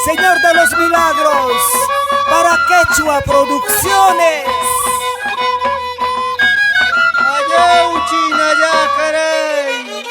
Señor de los Milagros, para Quechua Producciones. Allá, Uchina, ya, caray.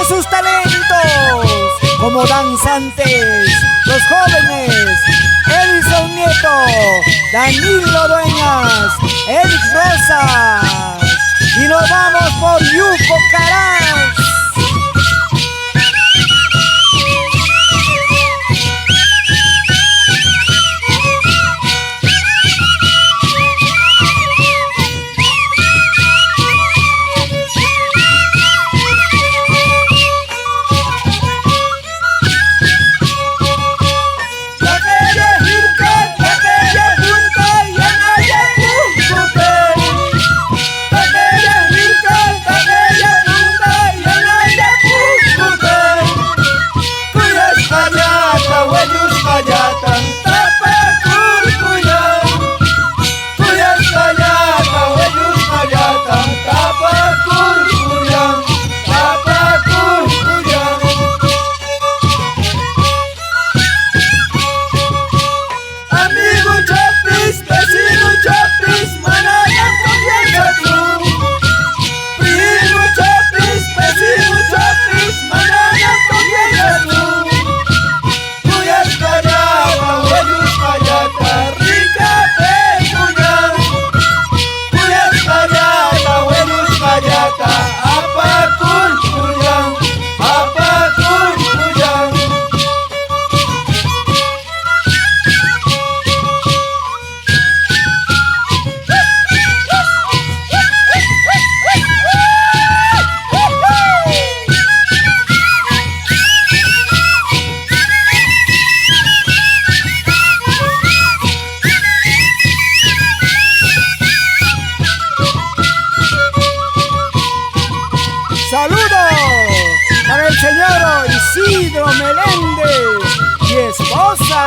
Sus talentos como danzantes, los jóvenes Edison Nieto, Danilo Dueñas, Eric Rosas, y nos vamos por Yuco Caraz. Saludos para el señor Isidro Meléndez y esposa.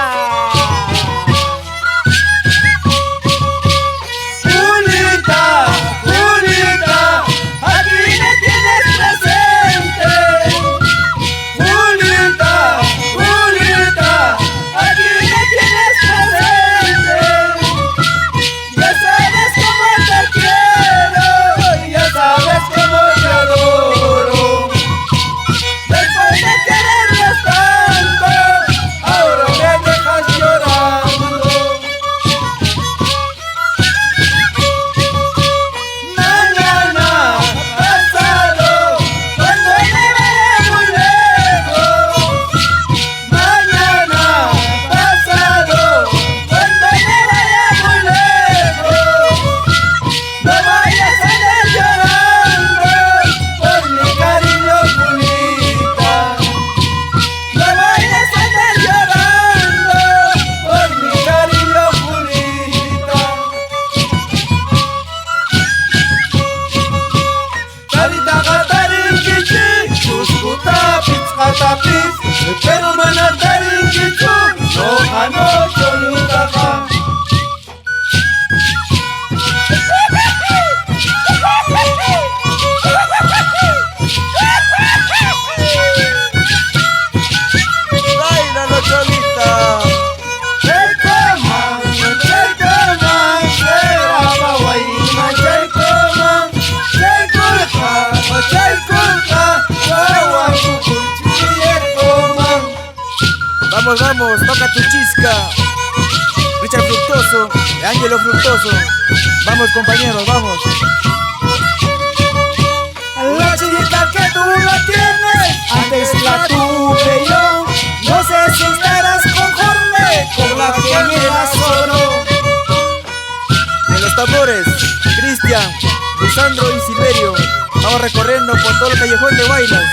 Julita, Julita, aquí me tienes presente. Julita, Julita, aquí me tienes presente. Ya sabes cómo te quiero, ya sabes cómo te adoro. Después de querernos tanto, ahora me dejas llorar. Vamos, vamos, toca tu chisca. Richard Fructoso, Ángelo Fructoso. Vamos, compañeros, vamos. La chica que tú la tienes, antes la tuve yo. No sé si estarás conforme con la que me la sobró. En los tambores, Cristian, Lisandro y Silverio. Vamos recorriendo por todo el callejón de Guaylas.